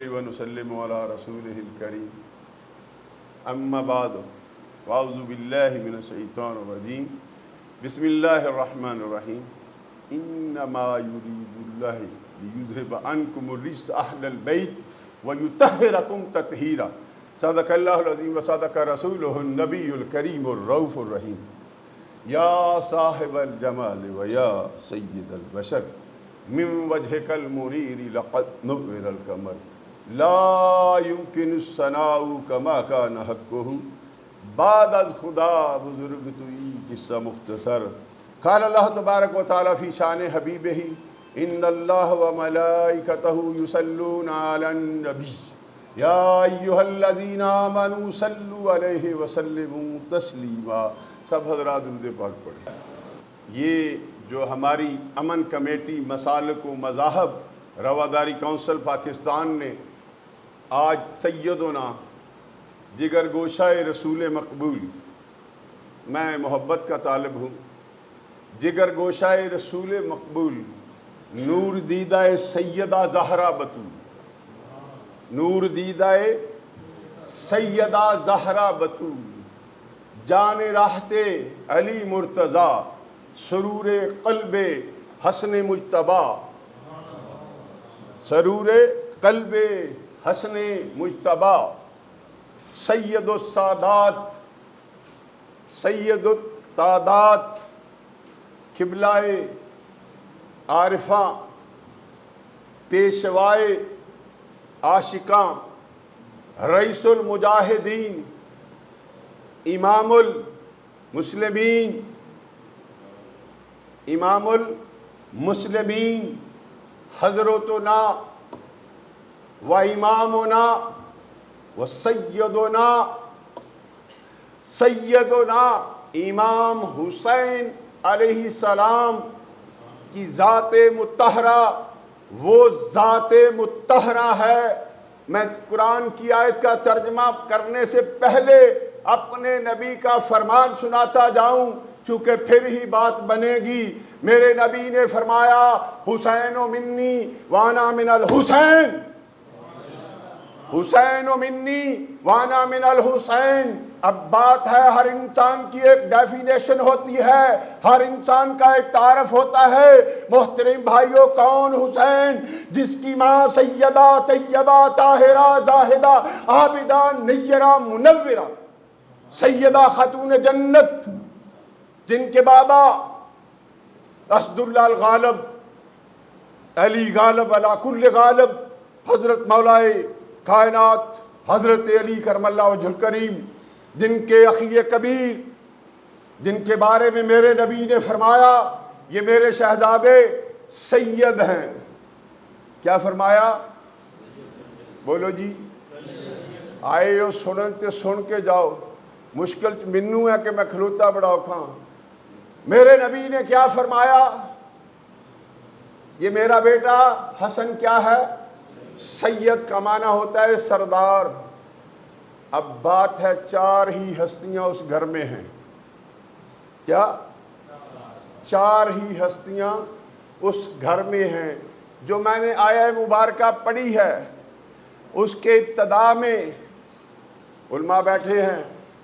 ونسلم على رسوله الكريم اما بعد فاعوذ بالله من الشیطان الرجیم بسم اللہ الرحمن الرحیم انما یرید اللہ لیذهب عنکم الرجس اہل البیت ویطہرکم تطہیرا صدق اللہ العظیم وصدق رسولہ النبی الکریم الرؤوف الرحیم یا صاحب الجمال ویا سید البشر من وجهك المنیر لقد نور القمر لا يمكن الثناء كما كان حقه بعد از خدا بزرگ توئی قصہ مختصر قال اللہ تبارک و تعالی فی شان حبیبہ ان اللہ وملائکتہ یصلون علی النبی یا ایہا الذین آمنوا صلوا علیہ وسلموا تسلیما۔ سب حضرات درود پاک پڑھیں۔ یہ جو ہماری امن کمیٹی مسالک و مذاہب رواداری کونسل پاکستان نے آج سیدنا جگر گوشہ رسول مقبول، میں محبت کا طالب ہوں، جگر گوشہ رسول مقبول نور دیدہ سیدہ زہرا بطول، نور دیدہ سیدہ زہرا بطول، جان راحت علی مرتضیٰ، سرور قلب حسن مجتبیٰ، سرور قلب حسن مجتبیٰ، سید السادات، سید السادات، قبلۂ عارفاں، پیشوائے عاشقاں، رئیس المجاہدین، امام المسلمین، امام المسلمین، حضرتنا و امامنا و سیدنا امام حسین علیہ السلام کی ذات مطہرہ وہ ذات مطہرہ ہے۔ میں قرآن کی آیت کا ترجمہ کرنے سے پہلے اپنے نبی کا فرمان سناتا جاؤں، چونکہ پھر ہی بات بنے گی۔ میرے نبی نے فرمایا حسین منی وانا من الحسین، حسین منی وانا من الحسین۔ اب بات ہے، ہر انسان کی ایک ڈیفینیشن ہوتی ہے، ہر انسان کا ایک تعارف ہوتا ہے۔ محترم بھائیوں، کون حسین؟ جس کی ماں سیدہ طیبہ طاہرہ زاہدہ عابدہ نیرہ منورہ سیدہ خاتون جنت، جن کے بابا اسد اللہ الغالب، علی غالب علی کل غالب، حضرت مولائے کائنات حضرت علی کرم اللہ وجہ الکریم، جن کے اخی کبیر، جن کے بارے میں میرے نبی نے فرمایا یہ میرے شہزادے سید ہیں۔ کیا فرمایا؟ بولو جی، آئے ہو سنتے سن کے جاؤ، مشکل منو ہے کہ میں کھلوتا بڑا کھاں۔ میرے نبی نے کیا فرمایا؟ یہ میرا بیٹا حسن کیا ہے؟ سید کا معنی ہوتا ہے سردار۔ اب بات ہے، چار ہی ہستیاں اس گھر میں ہیں۔ کیا؟ چار ہی ہستیاں اس گھر میں ہیں۔ جو میں نے آیہ مبارکہ پڑھی ہے اس کے ابتدا میں علماء بیٹھے ہیں،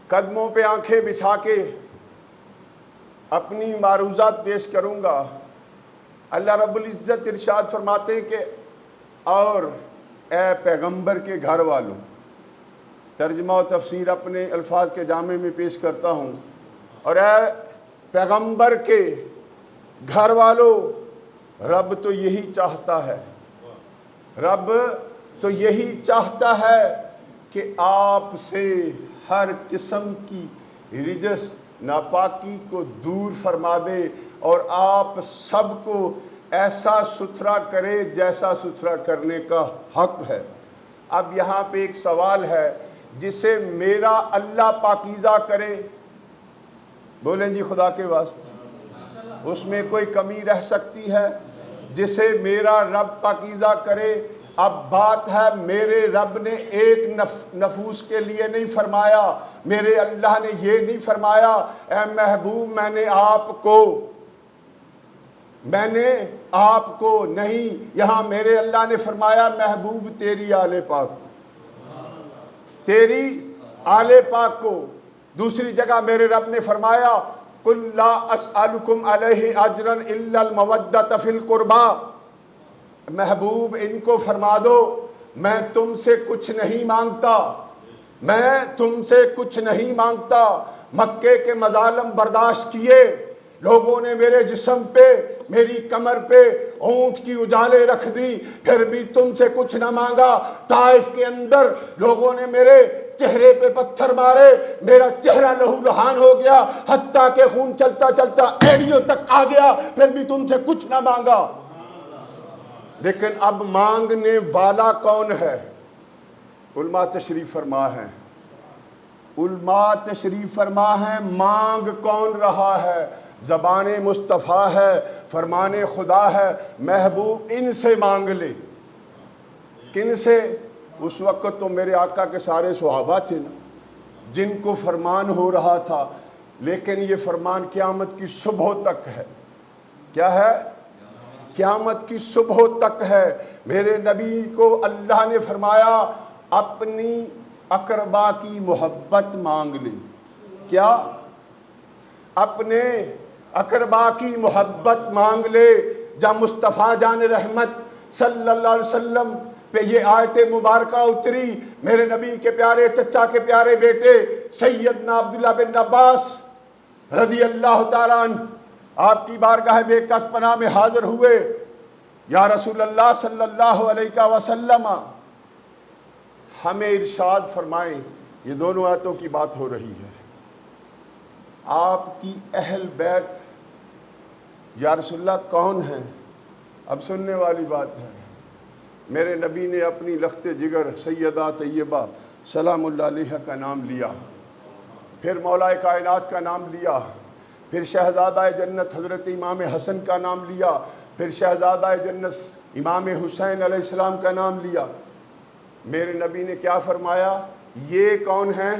قدموں پہ آنکھیں بچھا کے اپنی معروضات پیش کروں گا۔ اللہ رب العزت ارشاد فرماتے ہیں کہ اور اے پیغمبر کے گھر والوں، ترجمہ و تفسیر اپنے الفاظ کے جامع میں پیش کرتا ہوں، اور اے پیغمبر کے گھر والوں، رب تو یہی چاہتا ہے، رب تو یہی چاہتا ہے کہ آپ سے ہر قسم کی رجس ناپاکی کو دور فرما دے اور آپ سب کو ایسا ستھرا کرے جیسا ستھرا کرنے کا حق ہے۔ اب یہاں پہ ایک سوال ہے، جسے میرا اللہ پاکیزہ کرے، بولیں جی خدا کے واسطے، اس میں کوئی کمی رہ سکتی ہے؟ جسے میرا رب پاکیزہ کرے۔ اب بات ہے، میرے رب نے ایک نفوس کے لیے نہیں فرمایا، میرے اللہ نے یہ نہیں فرمایا اے محبوب میں نے آپ کو میں نے آپ کو نہیں، یہاں میرے اللہ نے فرمایا محبوب تیری آل پاک کو، تیری آل پاک کو۔ دوسری جگہ میرے رب نے فرمایا قُلْ لَا أَسْأَلُكُمْ عَلَيْهِ أَجْرًا إِلَّا الْمَوَدَّةَ فِي الْقُرْبَى، محبوب ان کو فرما دو میں تم سے کچھ نہیں مانگتا، میں تم سے کچھ نہیں مانگتا۔ مکے کے مظالم برداشت کیے، لوگوں نے میرے جسم پہ، میری کمر پہ اونٹ کی اجالے رکھ دی، پھر بھی تم سے کچھ نہ مانگا۔ طائف کے اندر لوگوں نے میرے چہرے پہ پتھر مارے، میرا چہرہ لہو لہان ہو گیا، حتیٰ کہ خون چلتا چلتا ایڑیوں تک آ گیا، پھر بھی تم سے کچھ نہ مانگا۔ لیکن اب مانگنے والا کون ہے؟ علماء تشریف فرما ہے، علماء تشریف فرما ہے، مانگ کون رہا ہے؟ زبان مصطفیٰ ہے، فرمان خدا ہے، محبوب ان سے مانگ لے۔ کن سے؟ اس وقت تو میرے آقا کے سارے صحابہ تھے نا جن کو فرمان ہو رہا تھا، لیکن یہ فرمان قیامت کی صبح تک ہے۔ کیا ہے؟ قیامت کی صبح تک ہے۔ میرے نبی کو اللہ نے فرمایا اپنی اقربا کی محبت مانگ لے۔ کیا؟ اپنے اقربا کی محبت مانگ لے۔ جب مصطفیٰ جان رحمت صلی اللہ علیہ وسلم پہ یہ آیت مبارکہ اتری، میرے نبی کے پیارے چچا کے پیارے بیٹے سیدنا عبداللہ بن عباس رضی اللہ تعالیٰ عنہ آپ کی بارگاہ بے کس پناہ میں حاضر ہوئے۔ یا رسول اللہ صلی اللہ علیہ وسلم، ہمیں ارشاد فرمائیں، یہ دونوں آیتوں کی بات ہو رہی ہے، آپ کی اہل بیت یا رسول اللہ کون ہیں؟ اب سننے والی بات ہے۔ میرے نبی نے اپنی لخت جگر سیدہ طیبہ سلام اللہ علیہ کا نام لیا، پھر مولا کائنات کا نام لیا، پھر شہزادہ جنت حضرت امام حسن کا نام لیا، پھر شہزادہ جنت امام حسین علیہ السلام کا نام لیا۔ میرے نبی نے کیا فرمایا؟ یہ کون ہیں؟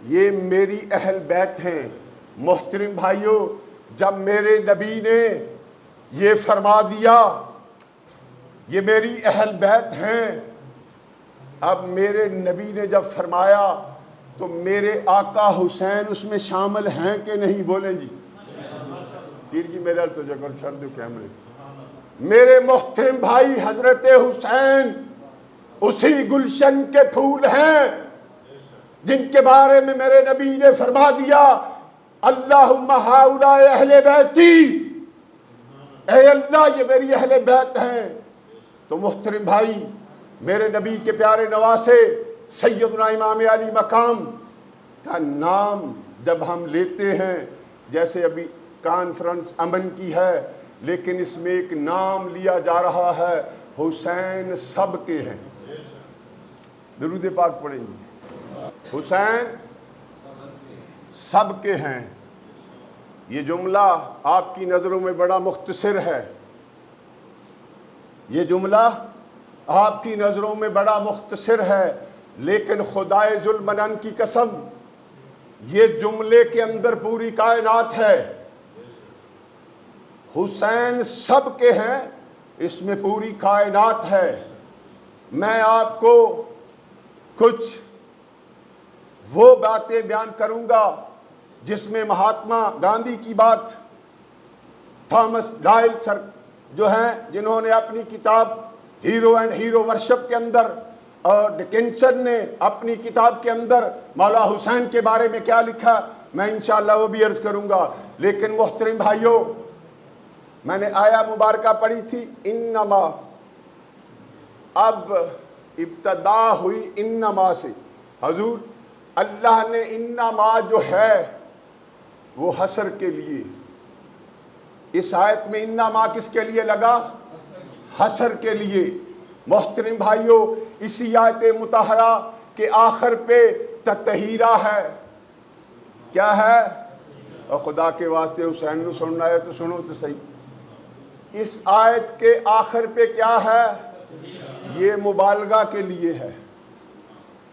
یہ میری اہل بیت ہیں۔ محترم بھائیوں، جب میرے نبی نے یہ فرما دیا یہ میری اہل بیت ہیں، اب میرے نبی نے جب فرمایا تو میرے آقا حسین اس میں شامل ہیں کہ نہیں؟ بولیں جی۔ پیر جی میرے تو جگہ چھڑ دو کیمرے۔ میرے محترم بھائی حضرت حسین اسی گلشن کے پھول ہیں جن کے بارے میں میرے نبی نے فرما دیا اللہم ہؤلاء اہل بیتی، اے اللہ یہ میری اہل بیت ہیں۔ تو محترم بھائی، میرے نبی کے پیارے نواسے سیدنا امام علی مقام کا نام جب ہم لیتے ہیں، جیسے ابھی کانفرنس امن کی ہے، لیکن اس میں ایک نام لیا جا رہا ہے، حسین سب کے ہیں۔ درود پاک پڑھیں گے، حسین سب کے ہیں۔ یہ جملہ آپ کی نظروں میں بڑا مختصر ہے، یہ جملہ آپ کی نظروں میں بڑا مختصر ہے، لیکن خدائے ذوالمنن کی قسم یہ جملے کے اندر پوری کائنات ہے۔ حسین سب کے ہیں، اس میں پوری کائنات ہے۔ میں آپ کو کچھ وہ باتیں بیان کروں گا جس میں مہاتما گاندھی کی بات، تھامس ڈائل سر جو ہیں جنہوں نے اپنی کتاب ہیرو اینڈ ہیرو ورشپ کے اندر، اور ڈکنسن نے اپنی کتاب کے اندر مولا حسین کے بارے میں کیا لکھا، میں انشاءاللہ وہ بھی عرض کروں گا۔ لیکن محترم بھائیوں، میں نے آیا مبارکہ پڑھی تھی انما، اب ابتدا ہوئی انما سے۔ حضور اللہ نے انما جو ہے وہ حصر کے لیے، اس آیت میں انما کس کے لیے لگا؟ حصر کے لیے۔ محترم بھائیوں، اسی آیت مطہرہ کے آخر پہ تطہیرہ ہے۔ کیا ہے؟ اور خدا کے واسطے حسین نو سننا ہے تو سنو تو صحیح۔ اس آیت کے آخر پہ کیا ہے؟ یہ مبالغہ کے لیے ہے،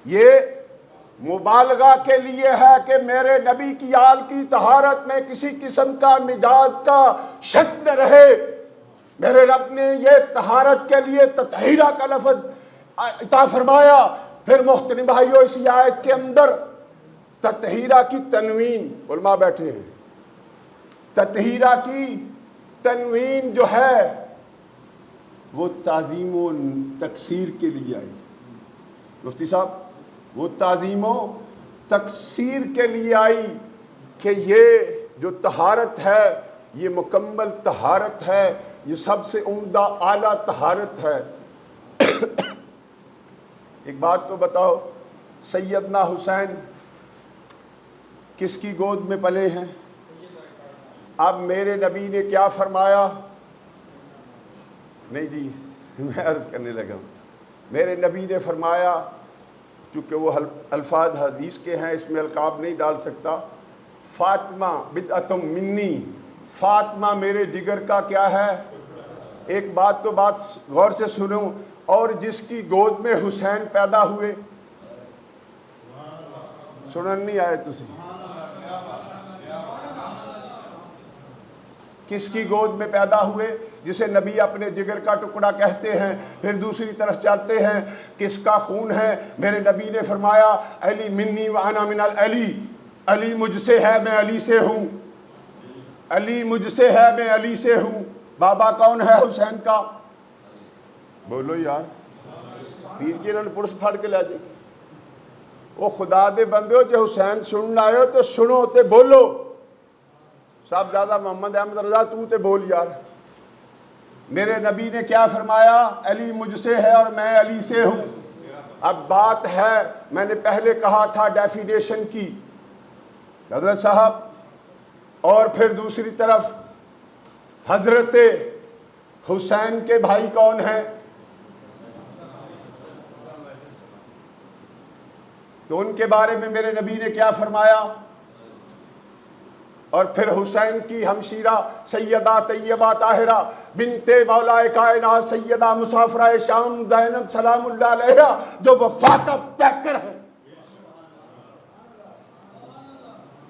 یہ مبالغہ کے لیے ہے کہ میرے نبی کی آل کی طہارت میں کسی قسم کا مجاز کا شک نہ رہے۔ میرے رب نے یہ طہارت کے لیے تطہیرہ کا لفظ عطا فرمایا۔ پھر محترم بھائیو اسی آیت کے اندر تطہیرہ کی تنوین، علماء بیٹھے ہیں، تطہیرہ کی تنوین جو ہے وہ تعظیم و تکثیر کے لیے آئی۔ مفتی صاحب وہ تعظیم و تکثیر کے لیے آئی کہ یہ جو طہارت ہے یہ مکمل طہارت ہے، یہ سب سے عمدہ اعلیٰ طہارت ہے۔ ایک بات تو بتاؤ، سیدنا حسین کس کی گود میں پلے ہیں؟ اب میرے نبی نے کیا فرمایا؟ نہیں جی میں عرض کرنے لگا ہوں، میرے نبی نے فرمایا، چونکہ وہ الفاظ حدیث کے ہیں اس میں القاب نہیں ڈال سکتا، فاطمہ بدعۃ منی، فاطمہ میرے جگر کا کیا ہے؟ ایک بات تو بات غور سے سنو، اور جس کی گود میں حسین پیدا ہوئے، سنن نہیں آئے تسی، کس کی گود میں پیدا ہوئے؟ جسے نبی اپنے جگر کا ٹکڑا کہتے ہیں۔ پھر دوسری طرف چلتے ہیں، کس کا خون ہے؟ میرے نبی نے فرمایا علی منی وانا من علی، علی مجھ سے ہے میں علی سے ہوں، علی مجھ سے ہے میں علی سے ہوں۔ بابا کون ہے حسین کا؟ بولو یار، پیر کی انہوں نے پرس پھاڑ کے لے جائے، وہ خدا دے بندے ہو جو حسین سننا آئے ہو تو سنو تے بولو۔ صاحب زیادہ محمد احمد رضا تو تے بول یار۔ میرے نبی نے کیا فرمایا؟ علی مجھ سے ہے اور میں علی سے ہوں۔ اب بات ہے، میں نے پہلے کہا تھا ڈیفینیشن کی حضرت صاحب، اور پھر دوسری طرف حضرت حسین کے بھائی کون ہیں؟ تو ان کے بارے میں میرے نبی نے کیا فرمایا؟ اور پھر حسین کی ہمشیرہ سیدہ طیبہ طاہرہ بنت مولا کائنات سیدہ مسافرہ شام زینب سلام اللہ علیہا جو وفا کا پیکر ہے،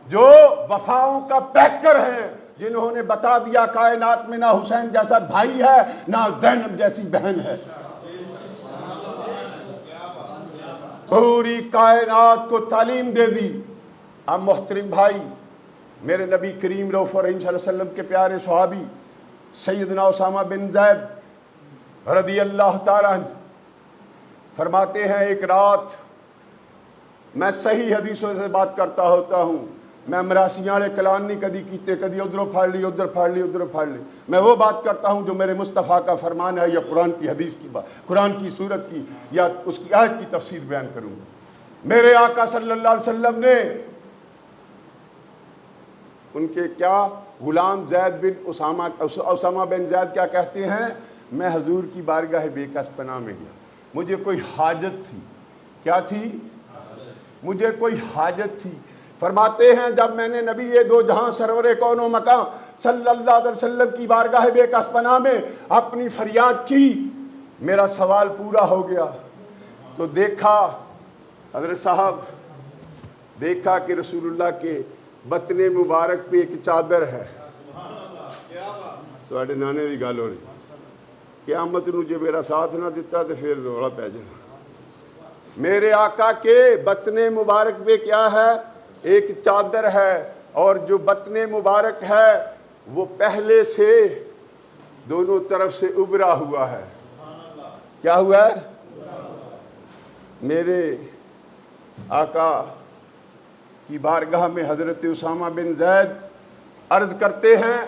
جو وفاؤں کا پیکر ہے، جنہوں نے بتا دیا کائنات میں نہ حسین جیسا بھائی ہے نہ زینب جیسی بہن ہے، پوری کائنات کو تعلیم دے دی۔ اب محترم بھائی، میرے نبی کریم رؤوف رحیم صلی اللہ علیہ وسلم کے پیارے صحابی سیدنا اسامہ بن زید رضی اللہ تعالیٰ عنہ فرماتے ہیں، ایک رات میں صحیح حدیثوں سے بات کرتا ہوتا ہوں، میں مراسیاں والے کلام نہیں کدی کیتے، کدی ادھروں پھاڑ لی ادھر پھاڑ لی ادھر پھاڑ لی، میں وہ بات کرتا ہوں جو میرے مصطفیٰ کا فرمان ہے، یا قرآن کی حدیث کی بات، قرآن کی سورت کی یا اس کی آیت کی تفسیر بیان کروں گا۔ میرے آقا صلی اللہ علیہ وسلم نے ان کے کیا غلام زید بن اسامہ بن زید کیا کہتے ہیں، میں حضور کی بارگاہ بے کس پناہ میں گیا، مجھے کوئی حاجت تھی، کیا تھی؟ مجھے کوئی حاجت تھی۔ فرماتے ہیں جب میں نے نبی دو جہاں سرور کون و مکان صلی اللہ علیہ وسلم کی بارگاہ بے کس پناہ میں اپنی فریاد کی، میرا سوال پورا ہو گیا، تو دیکھا حضرت صاحب، دیکھا کہ رسول اللہ کے بطن مبارک پہ ایک چادر ہے، تو اڈے نانے دی گل ہو رہی، قیامت نو جے میرا ساتھ نہ دیتا تو پھر روڑا پہ جانا۔ میرے آقا کے بطن مبارک پہ کیا ہے؟ ایک چادر ہے، اور جو بطن مبارک ہے وہ پہلے سے دونوں طرف سے ابھرا ہوا ہے۔ کیا ہوا ہے؟ میرے آقا کی بارگاہ میں حضرت اسامہ بن زید عرض کرتے ہیں،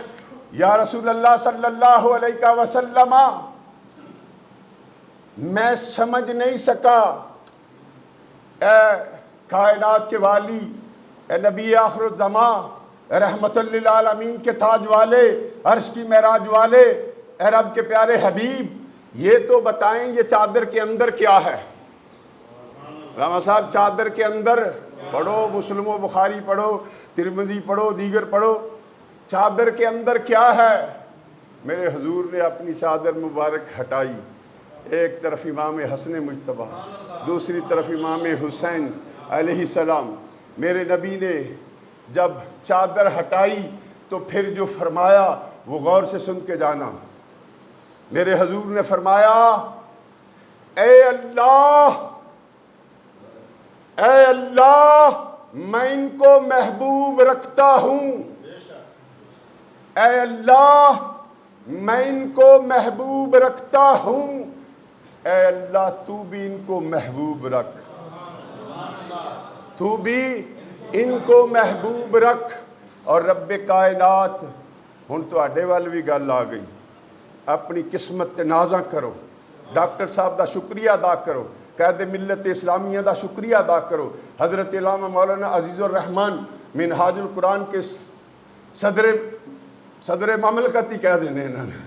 یا رسول اللہ صلی اللہ علیہ وسلم، میں سمجھ نہیں سکا، اے کائنات کے والی، اے نبی آخر الزمان، رحمت للعالمین کے تاج والے، عرش کی معراج والے، اے رب کے پیارے حبیب، یہ تو بتائیں یہ چادر کے اندر کیا ہے؟ راما صاحب چادر کے اندر پڑھو، مسلم و بخاری پڑھو، ترمذی پڑھو، دیگر پڑھو، چادر کے اندر کیا ہے؟ میرے حضور نے اپنی چادر مبارک ہٹائی، ایک طرف امام حسن مجتبیٰ، دوسری طرف امام حسین علیہ السلام، میرے نبی نے جب چادر ہٹائی تو پھر جو فرمایا وہ غور سے سن کے جانا۔ میرے حضور نے فرمایا اے اللہ میں ان کو محبوب رکھتا ہوں، اے اللہ میں ان کو محبوب رکھتا ہوں، اے اللہ تو بھی ان کو محبوب رکھ، تو بھی ان کو محبوب رکھ۔ اور رب کائنات ہن تواڈے وال بھی گل آ گئی، اپنی قسمت تنازع کرو، ڈاکٹر صاحب دا شکریہ ادا کرو، قائد ملت اسلامیہ دا شکریہ ادا کرو، حضرت علامہ مولانا عزیز الرحمان منہاج القرآن کے صدر مملکت ہی کہہ دینے انہوں نے،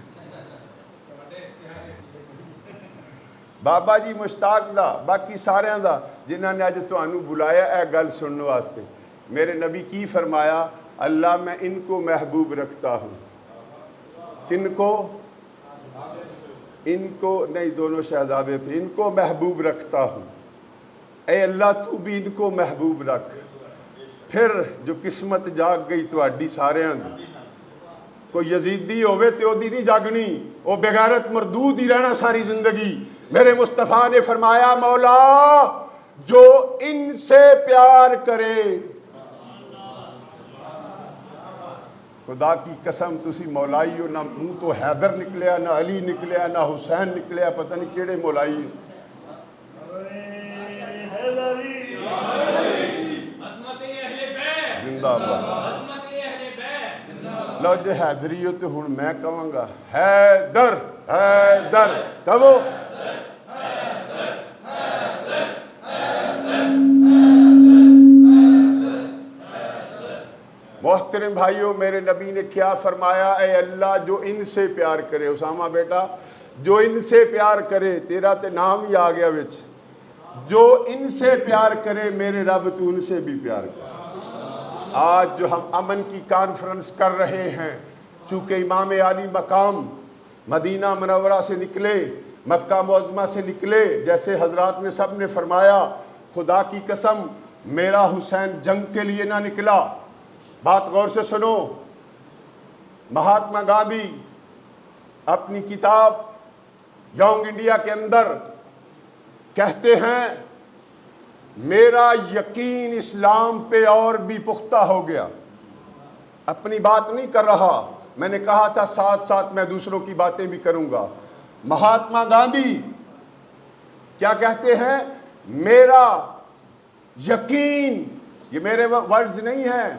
بابا جی مشتاق دا، باقی سارے دا جنہوں نے اج تانوں بلایا اے گل سننے واسطے۔ میرے نبی کی فرمایا اللہ میں ان کو محبوب رکھتا ہوں، کن کو؟ ان کو نہیں، دونوں شہزادے تھے، ان کو محبوب رکھتا ہوں، اے اللہ تو بھی ان کو محبوب رکھ۔ پھر جو قسمت جاگ گئی تواڈی ساریاں دی، کوئی یزیدی ہوئے تے اودی نہیں جاگنی، وہ بغیرت مردود ہی رہنا ساری زندگی۔ میرے مصطفیٰ نے فرمایا مولا جو ان سے پیار کرے، خدا کی قسم تسی مولائی ہو، نہ منہ تو حیدر نکلیا، نہ علی نکلیا، نہ حسین نکلیا، پتہ نہیں کیڑے مولائی ہو۔ زندہ باد۔ لو جے حیدری ہو تو ہن میں کہوں گا حیدر حیدر کہو۔ محترم بھائیوں، میرے نبی نے کیا فرمایا؟ اے اللہ جو ان سے پیار کرے، اسامہ بیٹا جو ان سے پیار کرے، تیرا تے نام ہی آ گیا وچ، جو ان سے پیار کرے میرے رب تو ان سے بھی پیار کرے۔ آج جو ہم امن کی کانفرنس کر رہے ہیں، چونکہ امام عالی مقام مدینہ منورہ سے نکلے، مکہ معظمہ سے نکلے، جیسے حضرات نے سب نے فرمایا، خدا کی قسم میرا حسین جنگ کے لیے نہ نکلا۔ بات غور سے سنو، مہاتما گاندھی اپنی کتاب یونگ انڈیا کے اندر کہتے ہیں میرا یقین اسلام پہ اور بھی پختہ ہو گیا۔ اپنی بات نہیں کر رہا، میں نے کہا تھا ساتھ ساتھ میں دوسروں کی باتیں بھی کروں گا۔ مہاتما گاندھی کیا کہتے ہیں؟ میرا یقین، یہ میرے ورڈز نہیں ہیں،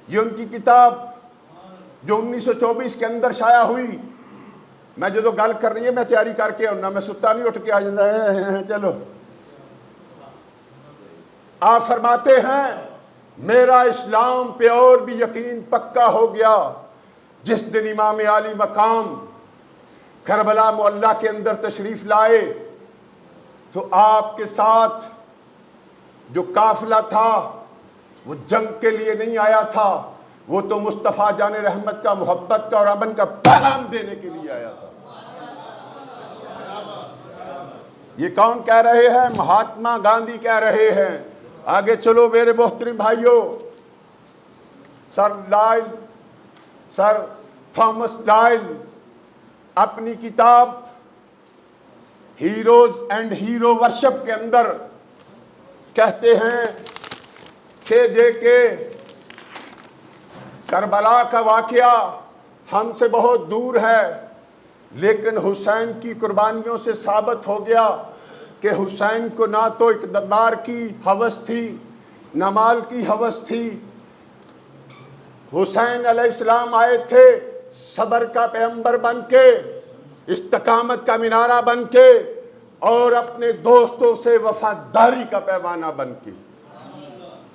یہ ان کی کتاب جو 1924 کے اندر شائع ہوئی۔ میں جو گل کر رہی ہے میں تیاری کر کے ہونا، میں ستا نہیں اٹھ کے آ جاتا ہے چلو۔ آپ فرماتے ہیں میرا اسلام پہ اور بھی یقین پکا ہو گیا جس دن امام عالی مقام کربلا معلیٰ کے اندر تشریف لائے تو آپ کے ساتھ جو قافلہ تھا وہ جنگ کے لیے نہیں آیا تھا، وہ تو مصطفیٰ جان رحمت کا، محبت کا اور امن کا پیغام دینے کے لیے آیا تھا۔ یہ کون کہہ رہے ہیں؟ مہاتما گاندھی کہہ رہے ہیں۔ آگے چلو میرے محترم بھائیوں، سر تھامس ڈائل اپنی کتاب ہیروز اینڈ ہیرو ورشپ کے اندر کہتے ہیں کہ کربلا کا واقعہ ہم سے بہت دور ہے، لیکن حسین کی قربانیوں سے ثابت ہو گیا کہ حسین کو نہ تو اقتدار کی ہوس تھی نہ مال کی ہوس تھی۔ حسین علیہ السلام آئے تھے صبر کا پیغمبر بن کے، استقامت کا مینارہ بن کے، اور اپنے دوستوں سے وفاداری کا پیمانہ بن کے،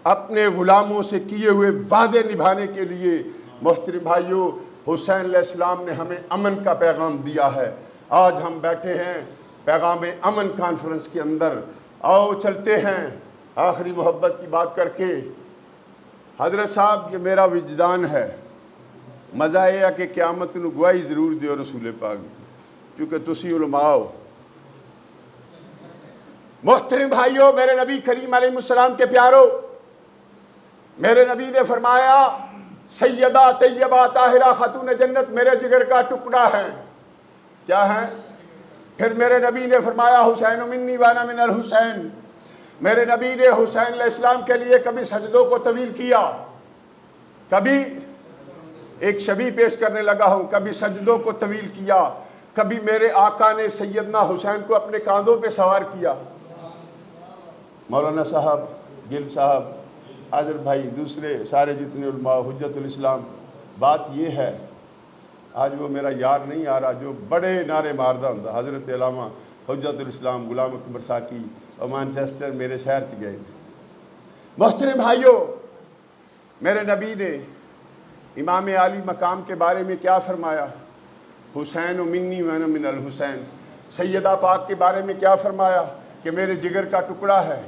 اپنے غلاموں سے کیے ہوئے وعدے نبھانے کے لیے۔ محترم بھائیوں، حسین علیہ السلام نے ہمیں امن کا پیغام دیا ہے۔ آج ہم بیٹھے ہیں پیغام امن کانفرنس کے اندر، آؤ چلتے ہیں آخری محبت کی بات کر کے۔ حضرت صاحب یہ میرا وجدان ہے، مزہ یہ ہے کہ قیامت نو گواہی ضرور دیو رسول پاک، کیونکہ تسی علماء ہو۔ محترم بھائیوں، میرے نبی کریم علیہ السلام کے پیارو، میرے نبی نے فرمایا سیدہ طیبہ طاہرہ خاتون جنت میرے جگر کا ٹکڑا ہے. کیا ہے؟ پھر میرے نبی نے فرمایا حسین منی وانا من الحسین. میرے نبی نے حسین علیہ السلام کے لیے کبھی سجدوں کو طویل کیا، کبھی ایک شبیہ پیش کرنے لگا ہوں، کبھی سجدوں کو طویل کیا، کبھی میرے آقا نے سیدنا حسین کو اپنے کاندھوں پہ سوار کیا. مولانا صاحب، گل صاحب، حاضر بھائی، دوسرے سارے جتنے علماء، حجت الاسلام، بات یہ ہے، آج وہ میرا یار نہیں آ رہا جو بڑے نعرے ماردہ ہوں، حضرت علامہ حجت الاسلام غلام اکبر ساکی اور مانچسٹر میرے شہر چ گئے. محترم بھائیوں، میرے نبی نے امام عالی مقام کے بارے میں کیا فرمایا؟ حسین منی وانا من الحسین. سیدہ پاک کے بارے میں کیا فرمایا؟ کہ میرے جگر کا ٹکڑا ہے.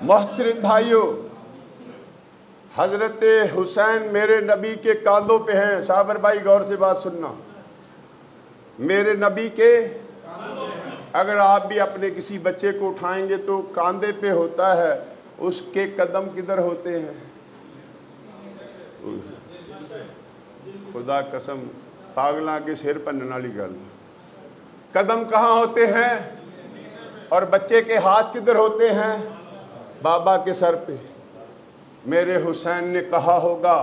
محترم بھائیوں، حضرت حسین میرے نبی کے کاندھوں پہ ہیں. صابر بھائی غور سے بات سننا، میرے نبی کے، اگر آپ بھی اپنے کسی بچے کو اٹھائیں گے تو کاندھے پہ ہوتا ہے، اس کے قدم کدھر ہوتے ہیں؟ خدا قسم پاگلاں کے سر پنن والی گل، قدم کہاں ہوتے ہیں؟ اور بچے کے ہاتھ کدھر ہوتے ہیں؟ بابا کے سر پہ. میرے حسین نے کہا ہوگا،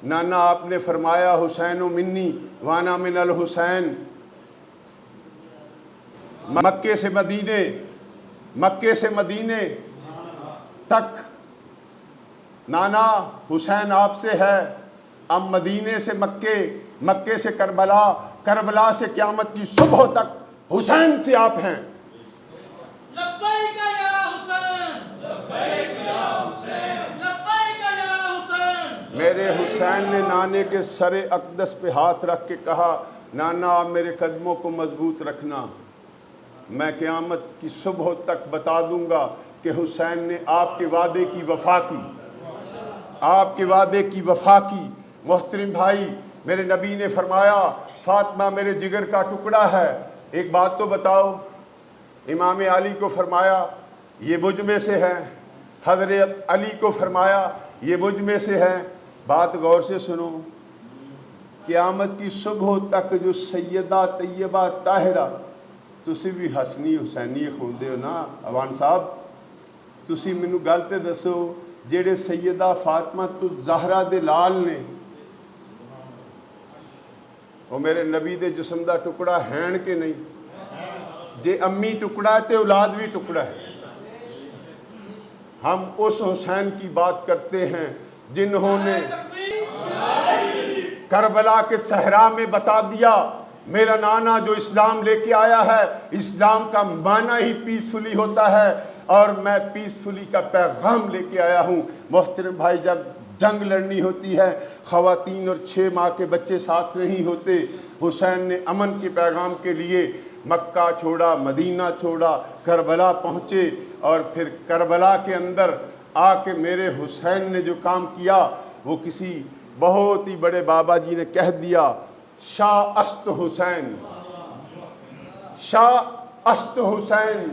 نانا آپ نے فرمایا حسین منی وانا من الحسین. مکے سے مدینے تک نانا حسین آپ سے ہے. اب مدینے سے مکے سے کربلا سے قیامت کی صبح تک حسین سے آپ ہیں. میرے حسین نے نانے کے سر اقدس پہ ہاتھ رکھ کے کہا، نانا آپ میرے قدموں کو مضبوط رکھنا، میں قیامت کی صبح تک بتا دوں گا کہ حسین نے آپ کے وعدے کی وفا کی، آپ کے وعدے کی وفا کی. محترم بھائی، میرے نبی نے فرمایا فاطمہ میرے جگر کا ٹکڑا ہے. ایک بات تو بتاؤ، امام علی کو فرمایا یہ مجھ میں سے ہے، حضرت علی کو فرمایا یہ مجھ میں سے ہے. بات غور سے سنو، قیامت کی صبح تک جو سیدہ طیبہ طاہرہ، تسی بھی حسنی حسینی خوندے ہو نا اوان صاحب، تسی مینوں گل تے دسو جیڑے سیدہ فاطمہ تو زہرا دے لال نے، وہ میرے نبی دے جسم دا ٹکڑا ہیں کہ نہیں؟ جے امی ٹکڑا ہے تے اولاد بھی ٹکڑا ہے. ہم اس حسین کی بات کرتے ہیں جنہوں نے کربلا کے صحرا میں بتا دیا میرا نانا جو اسلام لے کے آیا ہے، اسلام کا معنی ہی پیسفلی ہوتا ہے اور میں پیسفلی کا پیغام لے کے آیا ہوں. محترم بھائی، جب جنگ لڑنی ہوتی ہے، خواتین اور 6 ماہ کے بچے ساتھ نہیں ہوتے. حسین نے امن کے پیغام کے لیے مکہ چھوڑا، مدینہ چھوڑا، کربلا پہنچے، اور پھر کربلا کے اندر آ کے میرے حسین نے جو کام کیا وہ کسی بہت ہی بڑے بابا جی نے کہہ دیا، شاہ است حسین، شاہ است حسین،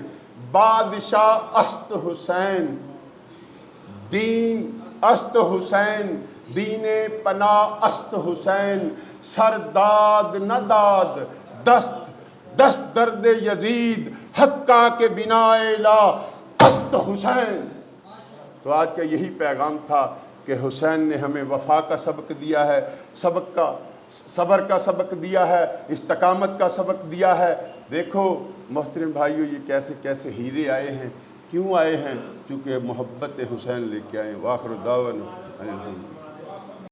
بادشاہ است حسین، دین است حسین، دین پناہ است حسین، سرداد نہ داد دست درد یزید حقا کے بنا لا است حسین. تو آج کا یہی پیغام تھا کہ حسین نے ہمیں وفا کا سبق دیا ہے، صبر کا سبق دیا ہے، استقامت کا سبق دیا ہے. دیکھو محترم بھائیو، یہ کیسے کیسے ہیرے آئے ہیں. کیوں آئے ہیں؟ کیونکہ محبت حسین لے کے آئے ہیں. وآخر دعوانا